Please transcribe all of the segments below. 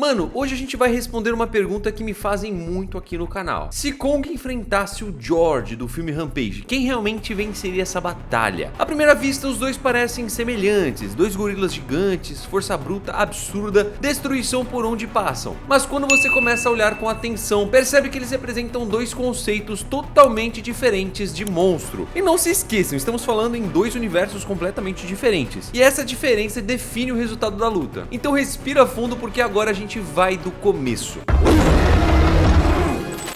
Mano, hoje a gente vai responder uma pergunta que me fazem muito aqui no canal. Se Kong enfrentasse o George do filme Rampage, quem realmente venceria essa batalha? À primeira vista, os dois parecem semelhantes, dois gorilas gigantes, força bruta absurda, destruição por onde passam. Mas quando você começa a olhar com atenção, percebe que eles representam dois conceitos totalmente diferentes de monstro. E não se esqueçam, estamos falando em dois universos completamente diferentes. E essa diferença define o resultado da luta. Então respira fundo porque agora a gente vai do começo.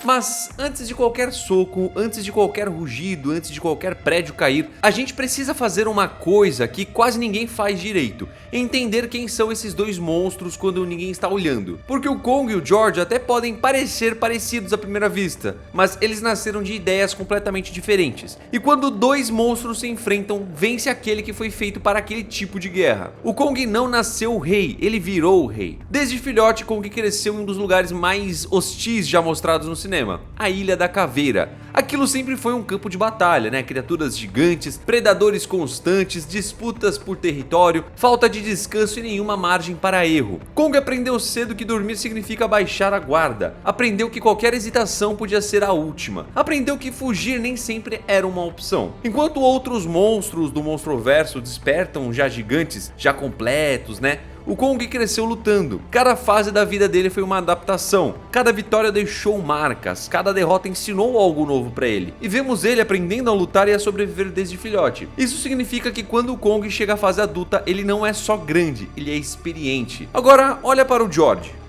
Mas antes de qualquer soco, antes de qualquer rugido, antes de qualquer prédio cair, a gente precisa fazer uma coisa que quase ninguém faz direito: entender quem são esses dois monstros quando ninguém está olhando. Porque o Kong e o George até podem parecer parecidos à primeira vista, mas eles nasceram de ideias completamente diferentes. E quando dois monstros se enfrentam, vence aquele que foi feito para aquele tipo de guerra. O Kong não nasceu o rei, ele virou o rei. Desde filhote, Kong cresceu em um dos lugares mais hostis já mostrados no cinema, a Ilha da Caveira. Aquilo sempre foi um campo de batalha, né? Criaturas gigantes, predadores constantes, disputas por território, falta de descanso e nenhuma margem para erro. Kong aprendeu cedo que dormir significa baixar a guarda. Aprendeu que qualquer hesitação podia ser a última. Aprendeu que fugir nem sempre era uma opção. Enquanto outros monstros do Monstroverso despertam já gigantes, já completos, né? O Kong cresceu lutando. Cada fase da vida dele foi uma adaptação. Cada vitória deixou marcas, cada derrota ensinou algo novo pra ele. E vemos ele aprendendo a lutar e a sobreviver desde filhote. Isso significa que quando o Kong chega à fase adulta, ele não é só grande, ele é experiente. Agora, olha para o George.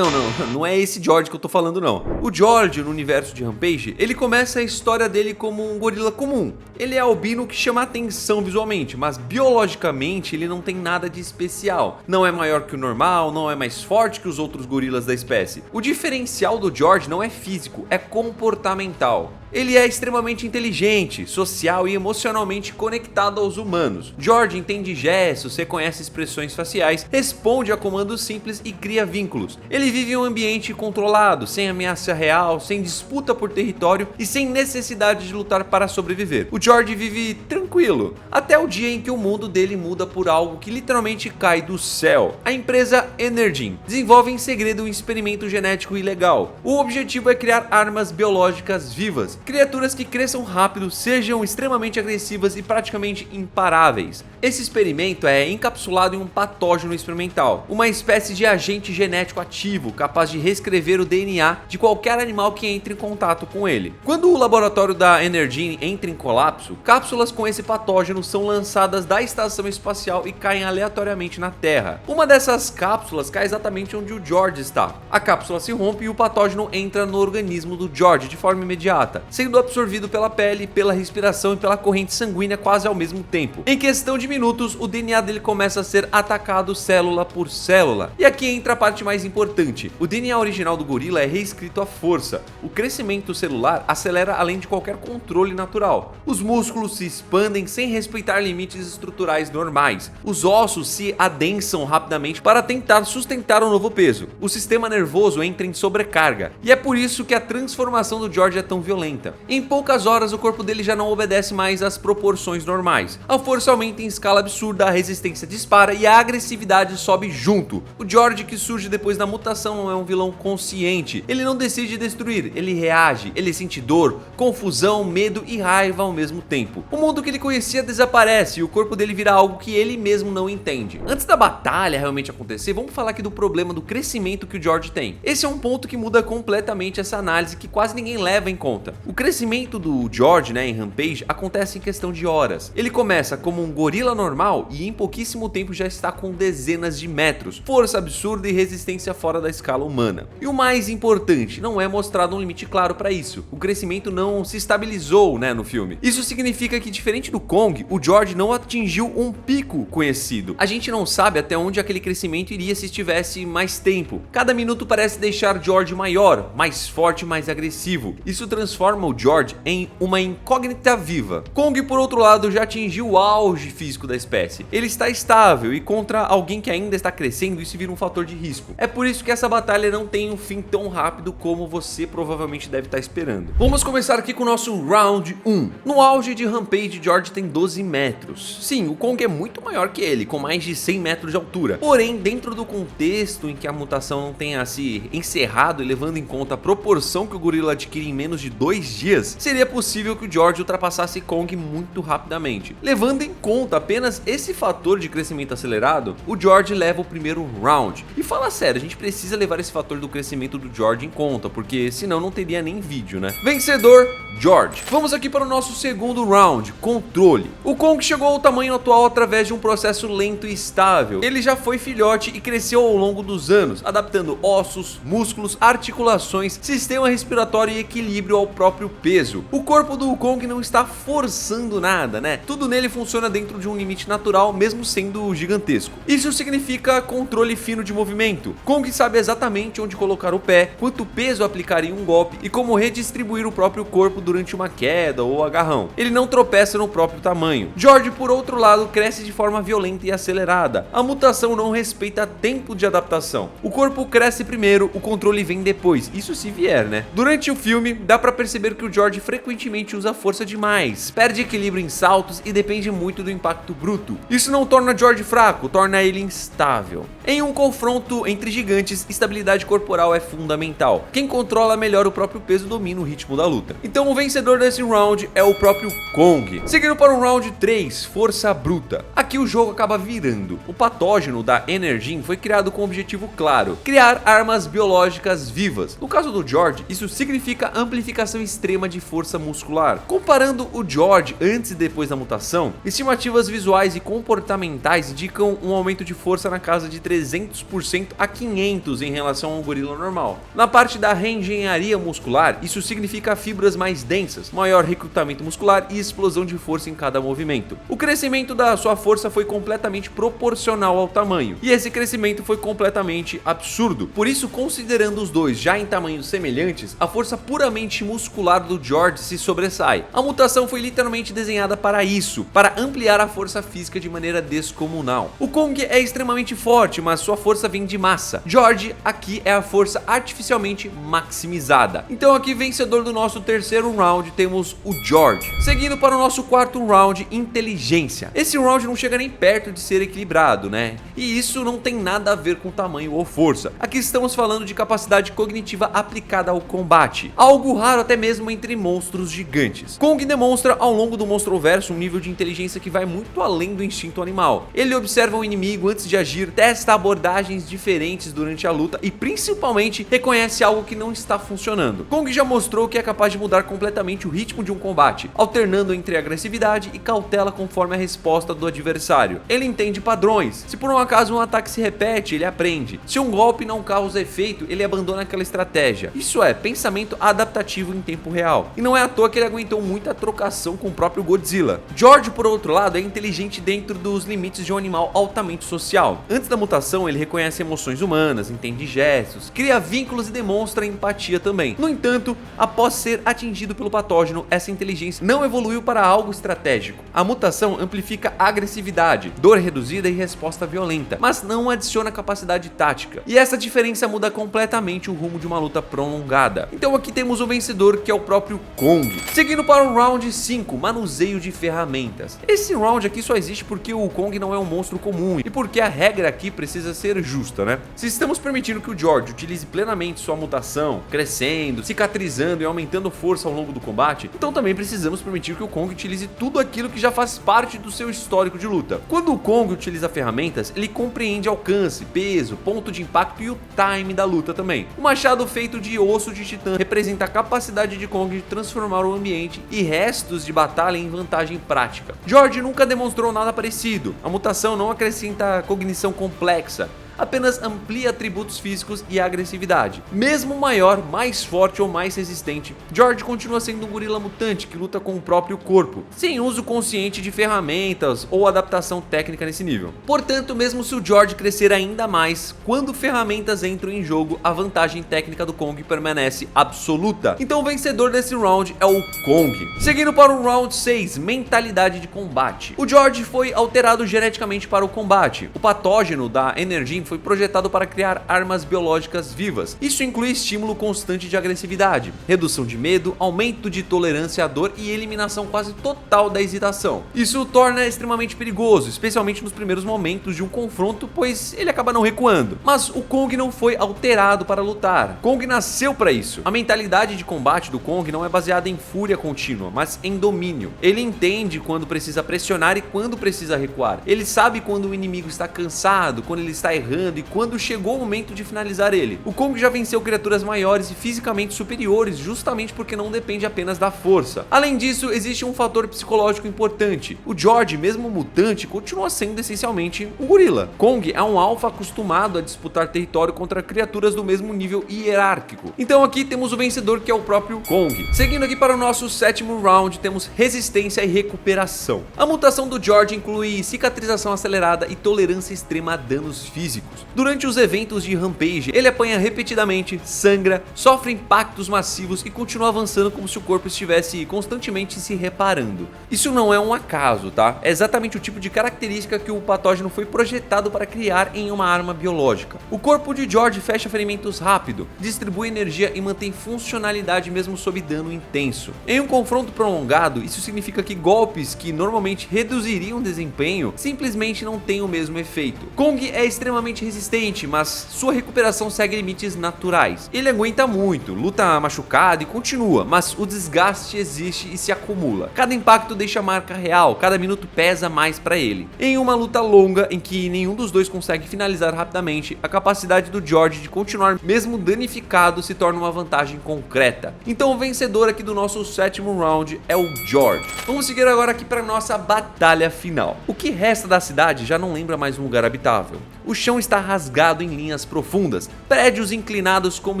Não é esse George que eu tô falando não. O George, no universo de Rampage, ele começa a história dele como um gorila comum. Ele é albino que chama atenção visualmente, mas biologicamente ele não tem nada de especial. Não é maior que o normal, não é mais forte que os outros gorilas da espécie. O diferencial do George não é físico, é comportamental. Ele é extremamente inteligente, social e emocionalmente conectado aos humanos. George entende gestos, reconhece expressões faciais, responde a comandos simples e cria vínculos. Ele vive em um ambiente controlado, sem ameaça real, sem disputa por território e sem necessidade de lutar para sobreviver. O George vive tranquilo, até o dia em que o mundo dele muda por algo que literalmente cai do céu. A empresa Energy desenvolve em segredo um experimento genético ilegal. O objetivo é criar armas biológicas vivas, criaturas que cresçam rápido, sejam extremamente agressivas e praticamente imparáveis. Esse experimento é encapsulado em um patógeno experimental, uma espécie de agente genético ativo capaz de reescrever o DNA de qualquer animal que entre em contato com ele. Quando o laboratório da Energy entra em colapso, cápsulas com esse patógeno são lançadas da estação espacial e caem aleatoriamente na Terra. Uma dessas cápsulas cai exatamente onde o George está. A cápsula se rompe e o patógeno entra no organismo do George de forma imediata, sendo absorvido pela pele, pela respiração e pela corrente sanguínea quase ao mesmo tempo. Em questão de minutos, o DNA dele começa a ser atacado célula por célula. E aqui entra a parte mais importante. O DNA original do gorila é reescrito à força. O crescimento celular acelera além de qualquer controle natural. Os músculos se expandem sem respeitar limites estruturais normais. Os ossos se adensam rapidamente para tentar sustentar um novo peso. O sistema nervoso entra em sobrecarga. E é por isso que a transformação do George é tão violenta. Em poucas horas o corpo dele já não obedece mais às proporções normais. A força aumenta em escala absurda, a resistência dispara e a agressividade sobe junto. O George que surge depois da mutação não é um vilão consciente. Ele não decide destruir, ele reage, ele sente dor, confusão, medo e raiva ao mesmo tempo. O mundo que ele conhecia desaparece e o corpo dele vira algo que ele mesmo não entende. Antes da batalha realmente acontecer, vamos falar aqui do problema do crescimento que o George tem. Esse é um ponto que muda completamente essa análise que quase ninguém leva em conta. O crescimento do George, em Rampage, acontece em questão de horas. Ele começa como um gorila normal e em pouquíssimo tempo já está com dezenas de metros, força absurda e resistência fora da escala humana. E o mais importante, não é mostrado um limite claro para isso. O crescimento não se estabilizou, no filme. Isso significa que, diferente do Kong, o George não atingiu um pico conhecido. A gente não sabe até onde aquele crescimento iria se estivesse mais tempo. Cada minuto parece deixar George maior, mais forte, mais agressivo. Isso transforma o George em uma incógnita viva. Kong, por outro lado, já atingiu o auge físico físico da espécie. Ele está estável e contra alguém que ainda está crescendo, isso vira um fator de risco. É por isso que essa batalha não tem um fim tão rápido como você provavelmente deve estar esperando. Vamos começar aqui com o nosso Round 1. No auge de Rampage, George tem 12 metros. Sim, o Kong é muito maior que ele, com mais de 100 metros de altura. Porém, dentro do contexto em que a mutação não tenha se encerrado e levando em conta a proporção que o gorila adquire em menos de 2 dias, seria possível que o George ultrapassasse Kong muito rapidamente. Levando em conta apenas esse fator de crescimento acelerado, o George leva o primeiro round. E fala sério, a gente precisa levar esse fator do crescimento do George em conta, porque senão não teria nem vídeo, né? Vencedor, George. Vamos aqui para o nosso segundo round, controle. O Kong chegou ao tamanho atual através de um processo lento e estável. Ele já foi filhote e cresceu ao longo dos anos, adaptando ossos, músculos, articulações, sistema respiratório e equilíbrio ao próprio peso. O corpo do Kong não está forçando nada, né? Tudo nele funciona dentro de um limite natural, mesmo sendo gigantesco. Isso significa controle fino de movimento. Kong sabe exatamente onde colocar o pé, quanto peso aplicar em um golpe e como redistribuir o próprio corpo durante uma queda ou agarrão. Ele não tropeça no próprio tamanho. George, por outro lado, cresce de forma violenta e acelerada. A mutação não respeita tempo de adaptação. O corpo cresce primeiro, o controle vem depois, isso se vier, né? Durante o filme, dá pra perceber que o George frequentemente usa força demais, perde equilíbrio em saltos e depende muito do impacto bruto. Isso não torna George fraco, torna ele instável. Em um confronto entre gigantes, estabilidade corporal é fundamental. Quem controla melhor o próprio peso domina o ritmo da luta. Então o vencedor desse round é o próprio Kong. Seguindo para o round 3, força bruta. Aqui o jogo acaba virando. O patógeno da Energyn foi criado com um objetivo claro: criar armas biológicas vivas. No caso do George, isso significa amplificação extrema de força muscular. Comparando o George antes e depois da mutação, estimativas visuais e comportamentais indicam um aumento de força na casa de 300% a 500% em relação ao gorila normal. Na parte da reengenharia muscular, isso significa fibras mais densas, maior recrutamento muscular e explosão de força em cada movimento. O crescimento da sua força foi completamente proporcional ao tamanho, e esse crescimento foi completamente absurdo. Por isso, considerando os dois já em tamanhos semelhantes, a força puramente muscular do George se sobressai. A mutação foi literalmente desenhada para isso, para ampliar a força física de maneira descomunal. O Kong é extremamente forte, mas sua força vem de massa. George aqui é a força artificialmente maximizada. Então aqui, vencedor do nosso terceiro round, temos o George. Seguindo para o nosso quarto round, inteligência. Esse round não chega nem perto de ser equilibrado, né? E isso não tem nada a ver com tamanho ou força. Aqui estamos falando de capacidade cognitiva aplicada ao combate, algo raro até mesmo entre monstros gigantes. Kong demonstra ao longo do Monstroverso um nível de inteligência que vai muito além do instinto animal. Ele observa o inimigo antes de agir, testa abordagens diferentes durante a luta e principalmente reconhece algo que não está funcionando. Kong já mostrou que é capaz de mudar completamente o ritmo de um combate, alternando entre agressividade e cautela conforme a resposta do adversário. Ele entende padrões. Se por um acaso um ataque se repete, ele aprende. Se um golpe não causa efeito, ele abandona aquela estratégia. Isso é pensamento adaptativo em tempo real. E não é à toa que ele aguentou muita trocação com o próprio Godzilla. George, por outro lado, é inteligente dentro dos limites de um animal altamente social. Antes da mutação, ele reconhece emoções humanas, entende gestos, cria vínculos e demonstra empatia também. No entanto, após ser atingido pelo patógeno, essa inteligência não evoluiu para algo estratégico. A mutação amplifica a agressividade, dor reduzida e resposta violenta, mas não adiciona capacidade tática. E essa diferença muda completamente o rumo de uma luta prolongada. Então aqui temos o vencedor, que é o próprio Kong. Seguindo para o round 5, manuseio de ferramentas. Esse round aqui só existe porque o Kong não é um monstro comum e porque a regra aqui precisa ser justa, né? Se estamos permitindo que o George utilize plenamente sua mutação, crescendo, cicatrizando e aumentando força ao longo do combate, então também precisamos permitir que o Kong utilize tudo aquilo que já faz parte do seu histórico de luta. Quando o Kong utiliza ferramentas, ele compreende alcance, peso, ponto de impacto e o time da luta também. O machado feito de osso de titã representa a capacidade de Kong de transformar o ambiente e restos de batalha em vantagem prática. George nunca demonstrou nada parecido. A mutação não acrescenta cognição complexa, apenas amplia atributos físicos e agressividade. Mesmo maior, mais forte ou mais resistente, George continua sendo um gorila mutante que luta com o próprio corpo, sem uso consciente de ferramentas ou adaptação técnica nesse nível. Portanto, mesmo se o George crescer ainda mais, quando ferramentas entram em jogo, a vantagem técnica do Kong permanece absoluta. Então o vencedor desse round é o Kong. Seguindo para o round 6, mentalidade de combate. O George foi alterado geneticamente para o combate. O patógeno da Energem foi projetado para criar armas biológicas vivas. Isso inclui estímulo constante de agressividade, redução de medo, aumento de tolerância à dor e eliminação quase total da hesitação. Isso o torna extremamente perigoso, especialmente nos primeiros momentos de um confronto, pois ele acaba não recuando. Mas o Kong não foi alterado para lutar. Kong nasceu para isso. A mentalidade de combate do Kong não é baseada em fúria contínua, mas em domínio. Ele entende quando precisa pressionar e quando precisa recuar. Ele sabe quando o inimigo está cansado, quando ele está errando e quando chegou o momento de finalizar ele. O Kong já venceu criaturas maiores e fisicamente superiores justamente porque não depende apenas da força. Além disso, existe um fator psicológico importante. O George, mesmo mutante, continua sendo essencialmente um gorila. Kong é um alfa acostumado a disputar território contra criaturas do mesmo nível hierárquico. Então aqui temos o vencedor, que é o próprio Kong. Seguindo aqui para o nosso sétimo round, temos resistência e recuperação. A mutação do George inclui cicatrização acelerada e tolerância extrema a danos físicos. Durante os eventos de Rampage, ele apanha repetidamente, sangra, sofre impactos massivos e continua avançando como se o corpo estivesse constantemente se reparando. Isso não é um acaso, tá? É exatamente o tipo de característica que o patógeno foi projetado para criar em uma arma biológica. O corpo de George fecha ferimentos rápido, distribui energia e mantém funcionalidade mesmo sob dano intenso. Em um confronto prolongado, isso significa que golpes que normalmente reduziriam o desempenho simplesmente não têm o mesmo efeito. Kong é extremamente resistente, mas sua recuperação segue limites naturais. Ele aguenta muito, luta machucado e continua, mas o desgaste existe e se acumula. Cada impacto deixa marca real, cada minuto pesa mais para ele. Em uma luta longa em que nenhum dos dois consegue finalizar rapidamente, a capacidade do George de continuar mesmo danificado se torna uma vantagem concreta. Então o vencedor aqui do nosso sétimo round é o George. Vamos seguir agora aqui para nossa batalha final. O que resta da cidade já não lembra mais um lugar habitável. O chão está rasgado em linhas profundas, prédios inclinados como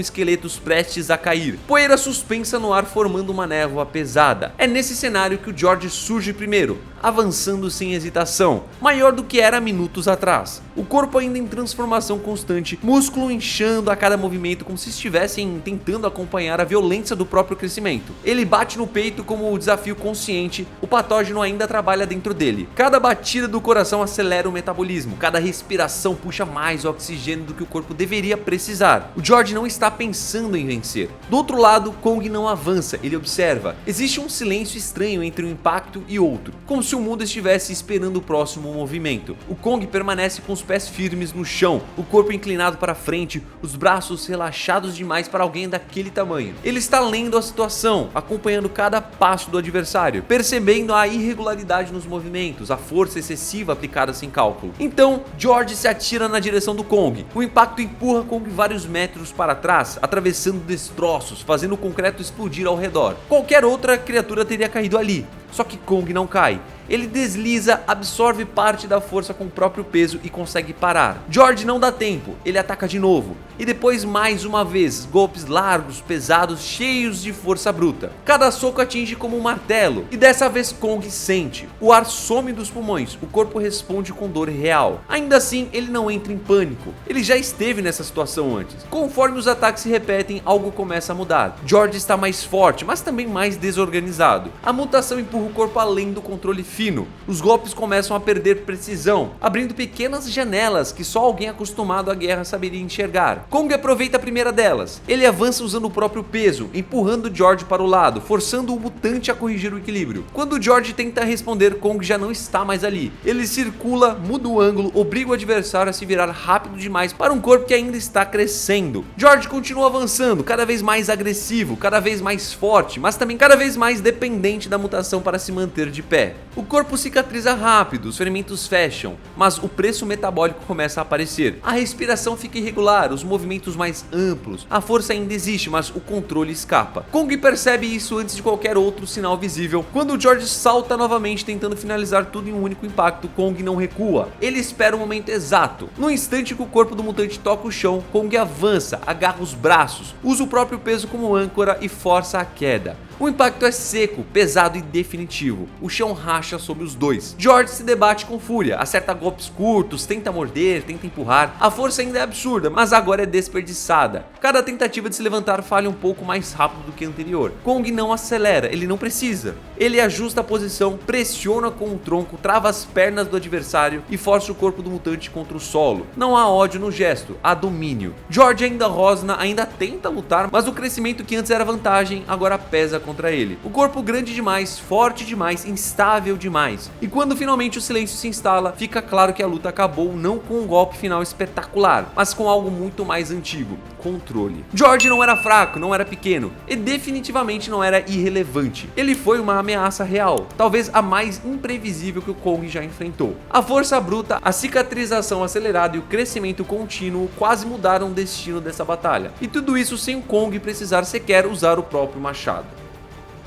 esqueletos prestes a cair, poeira suspensa no ar formando uma névoa pesada. É nesse cenário que o George surge primeiro, avançando sem hesitação, maior do que era minutos atrás. O corpo ainda em transformação constante, músculo inchando a cada movimento como se estivessem tentando acompanhar a violência do próprio crescimento. Ele bate no peito como um desafio consciente, o patógeno ainda trabalha dentro dele. Cada batida do coração acelera o metabolismo, cada respiração puxa mais oxigênio do que o corpo deveria precisar. O George não está pensando em vencer. Do outro lado, Kong não avança, ele observa. Existe um silêncio estranho entre um impacto e outro, como se o mundo estivesse esperando o próximo movimento. O Kong permanece com os pés firmes no chão, o corpo inclinado para frente, os braços relaxados demais para alguém daquele tamanho. Ele está lendo a situação, acompanhando cada passo do adversário, percebendo a irregularidade nos movimentos, a força excessiva aplicada sem cálculo. Então, George se atira na direção do Kong. O impacto empurra Kong vários metros para trás, atravessando destroços, fazendo o concreto explodir ao redor. Qualquer outra criatura teria caído ali. Só que Kong não cai. Ele desliza, absorve parte da força com o próprio peso e consegue parar. George não dá tempo, ele ataca de novo. E depois mais uma vez, golpes largos, pesados, cheios de força bruta. Cada soco atinge como um martelo. E dessa vez Kong sente. O ar some dos pulmões, o corpo responde com dor real. Ainda assim, ele não entra em pânico. Ele já esteve nessa situação antes. Conforme os ataques se repetem, algo começa a mudar. George está mais forte, mas também mais desorganizado. A mutação empurra o corpo além do controle fino. Os golpes começam a perder precisão, abrindo pequenas janelas que só alguém acostumado à guerra saberia enxergar. Kong aproveita a primeira delas. Ele avança usando o próprio peso, empurrando George para o lado, forçando o mutante a corrigir o equilíbrio. Quando George tenta responder, Kong já não está mais ali. Ele circula, muda o ângulo, obriga o adversário a se virar rápido demais para um corpo que ainda está crescendo. George continua avançando, cada vez mais agressivo, cada vez mais forte, mas também cada vez mais dependente da mutação para se manter de pé. O corpo cicatriza rápido, os ferimentos fecham, mas o preço metabólico começa a aparecer. A respiração fica irregular, os movimentos mais amplos, a força ainda existe, mas o controle escapa. Kong percebe isso antes de qualquer outro sinal visível. Quando George salta novamente tentando finalizar tudo em um único impacto, Kong não recua. Ele espera o momento exato. No instante que o corpo do mutante toca o chão, Kong avança, agarra os braços, usa o próprio peso como âncora e força a queda. O impacto é seco, pesado e definitivo. O chão racha sobre os dois. George se debate com fúria, acerta golpes curtos, tenta morder, tenta empurrar. A força ainda é absurda, mas agora é desperdiçada. Cada tentativa de se levantar falha um pouco mais rápido do que a anterior. Kong não acelera, ele não precisa. Ele ajusta a posição, pressiona com o tronco, trava as pernas do adversário e força o corpo do mutante contra o solo. Não há ódio no gesto, há domínio. George ainda rosna, ainda tenta lutar, mas o crescimento que antes era vantagem agora pesa contra ele. O corpo grande demais, forte demais, instável demais. E quando finalmente o silêncio se instala, fica claro que a luta acabou não com um golpe final espetacular, mas com algo muito mais antigo: controle. George não era fraco, não era pequeno e definitivamente não era irrelevante. Ele foi uma ameaça real, talvez a mais imprevisível que o Kong já enfrentou. A força bruta, a cicatrização acelerada e o crescimento contínuo quase mudaram o destino dessa batalha. E tudo isso sem o Kong precisar sequer usar o próprio machado.